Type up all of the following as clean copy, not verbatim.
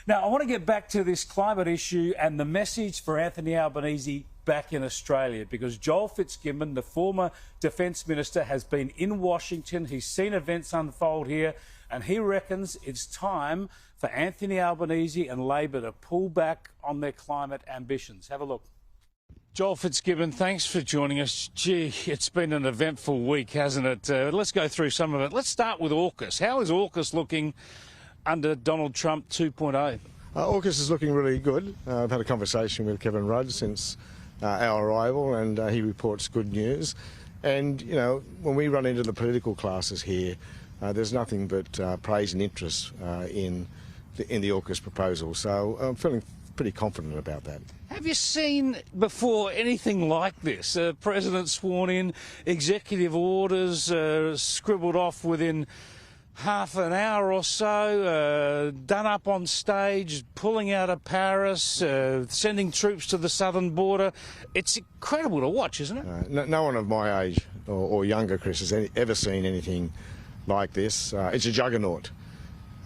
Now, I want to get back to this climate issue and the message for Anthony Albanese back in Australia, because Joel Fitzgibbon, the former Defence Minister, has been in Washington. He's seen events unfold here, and he reckons it's time for Anthony Albanese and Labor to pull back on their climate ambitions. Have a look. Joel Fitzgibbon, thanks for joining us. Gee, it's been an eventful week, hasn't it? Let's go through some of it. Let's start with AUKUS. How is AUKUS looking under Donald Trump 2.0? AUKUS is looking really good. I've had a conversation with Kevin Rudd since our arrival, and he reports good news. And, you know, when we run into the political classes here, there's nothing but praise and interest in the AUKUS proposal. So I'm feeling pretty confident about that. Have you seen before anything like this? President sworn in, executive orders scribbled off within half an hour or so, done up on stage, pulling out of Paris, sending troops to the southern border. It's incredible to watch, isn't it? No one of my age or younger, Chris, has ever seen anything like this. It's a juggernaut.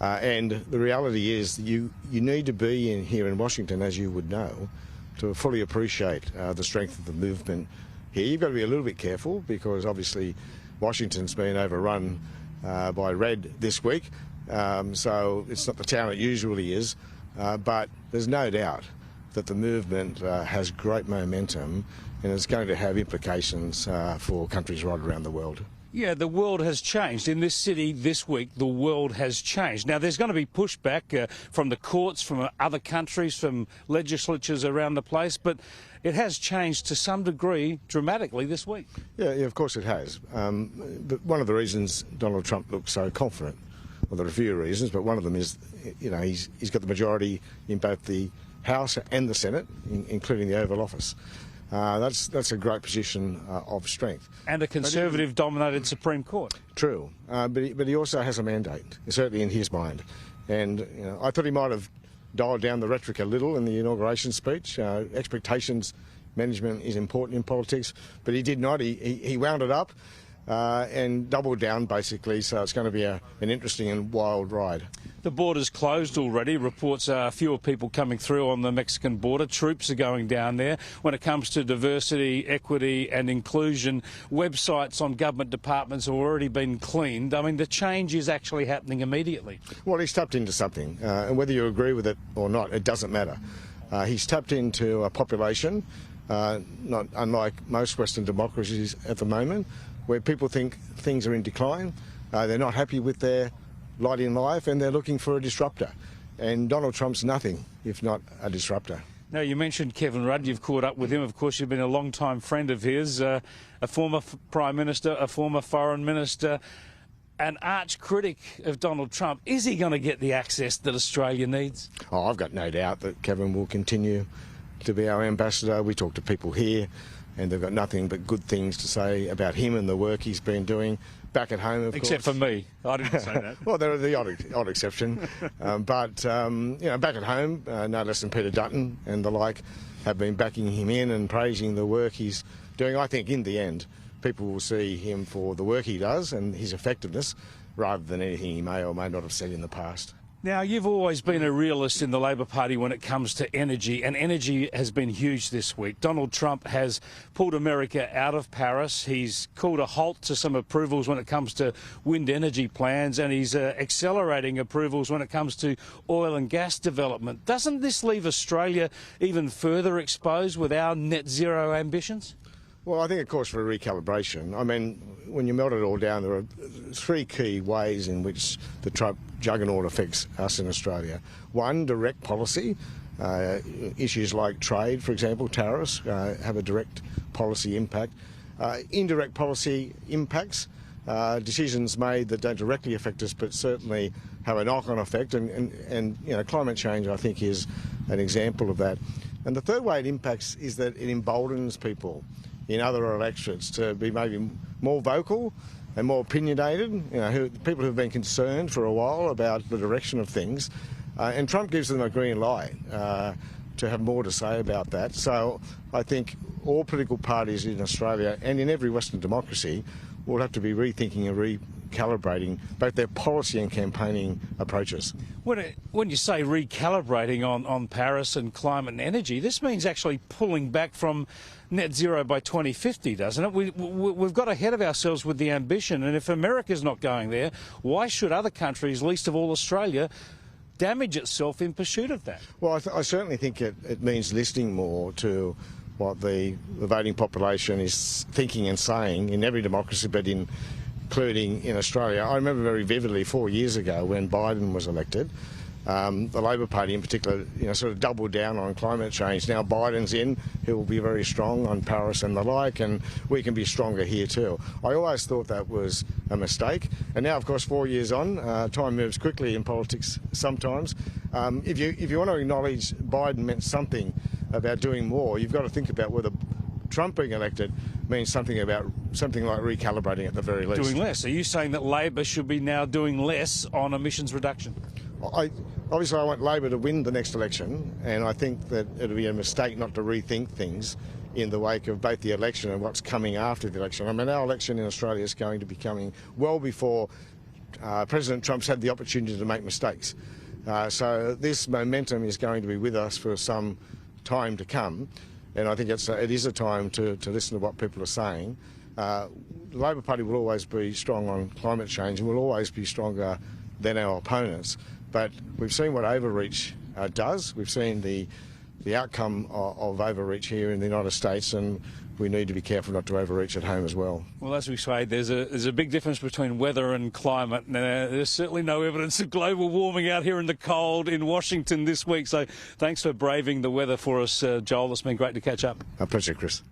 And the reality is you need to be here in Washington, as you would know, to fully appreciate the strength of the movement here. You've got to be a little bit careful because obviously Washington's been overrun by red this week, so it's not the town it usually is, but there's no doubt that the movement has great momentum and it's going to have implications for countries right around the world. Yeah, the world has changed. In this city this week, the world has changed. Now, there's going to be pushback from the courts, from other countries, from legislatures around the place, but it has changed to some degree dramatically this week. Yeah, of course it has. But one of the reasons Donald Trump looks so confident, well, there are a few reasons, but one of them is, you know, he's got the majority in both the House and the Senate, including the Oval Office. That's a great position of strength. And a Conservative-dominated Supreme Court. True, but he also has a mandate, certainly in his mind. And you know, I thought he might have dialed down the rhetoric a little in the inauguration speech. Expectations management is important in politics, but he did not. He wound it up and doubled down, basically, so it's going to be an interesting and wild ride. The border's closed already. Reports are fewer people coming through on the Mexican border. Troops are going down there. When it comes to diversity, equity and inclusion, websites on government departments have already been cleaned. I mean, the change is actually happening immediately. Well, he's tapped into something, and whether you agree with it or not, it doesn't matter. He's tapped into a population, not unlike most Western democracies at the moment, where people think things are in decline, they're not happy with their lot in life, and they're looking for a disruptor. And Donald Trump's nothing if not a disruptor. Now, you mentioned Kevin Rudd. You've caught up with him. Of course, you've been a long-time friend of his, a former Prime Minister, a former Foreign Minister, an arch critic of Donald Trump. Is he going to get the access that Australia needs? Oh, I've got no doubt that Kevin will continue to be our ambassador. We talk to people here, and they've got nothing but good things to say about him and the work he's been doing back at home, of course. Except for me. I didn't say that. Well, they're the odd exception. But, you know, back at home, no less than Peter Dutton and the like have been backing him in and praising the work he's doing. I think in the end, people will see him for the work he does and his effectiveness rather than anything he may or may not have said in the past. Now, you've always been a realist in the Labor Party when it comes to energy, and energy has been huge this week. Donald Trump has pulled America out of Paris. He's called a halt to some approvals when it comes to wind energy plans, and he's accelerating approvals when it comes to oil and gas development. Doesn't this leave Australia even further exposed with our net zero ambitions? Well, I think, of course, for recalibration, I mean, when you melt it all down, there are three key ways in which the Trump juggernaut affects us in Australia. One, direct policy. Issues like trade, for example, tariffs, have a direct policy impact. Indirect policy impacts, decisions made that don't directly affect us but certainly have a knock-on effect. And you know, climate change, I think, is an example of that. And the third way it impacts is that it emboldens people in other electorates to be maybe more vocal and more opinionated, you know, people who've been concerned for a while about the direction of things. And Trump gives them a green light to have more to say about that. So I think all political parties in Australia and in every Western democracy will have to be rethinking and recalibrating both their policy and campaigning approaches. When you say recalibrating on Paris and climate and energy, this means actually pulling back from net zero by 2050, doesn't it? We've got ahead of ourselves with the ambition, and if America's not going there, why should other countries, least of all Australia, damage itself in pursuit of that? Well, I certainly think it means listening more to what the voting population is thinking and saying in every democracy, but including in Australia. I remember very vividly 4 years ago when Biden was elected. The Labor Party in particular, sort of doubled down on climate change. Now Biden's in, he will be very strong on Paris and the like, and we can be stronger here too. I always thought that was a mistake, and now, of course, 4 years on, time moves quickly in politics sometimes. If you want to acknowledge Biden meant something about doing more, you've got to think about whether Trump being elected means something like recalibrating at the very least. Doing less. Are you saying that Labor should be now doing less on emissions reduction? Obviously, I want Labor to win the next election, and I think that it would be a mistake not to rethink things in the wake of both the election and what's coming after the election. I mean, our election in Australia is going to be coming well before President Trump's had the opportunity to make mistakes. So this momentum is going to be with us for some time to come, and I think it is a time to listen to what people are saying. The Labor Party will always be strong on climate change and will always be stronger than our opponents. But we've seen what overreach does. We've seen the outcome of overreach here in the United States, and we need to be careful not to overreach at home as well. Well, as we say, there's a big difference between weather and climate. There's certainly no evidence of global warming out here in the cold in Washington this week. So thanks for braving the weather for us, Joel. It's been great to catch up. A pleasure, Chris.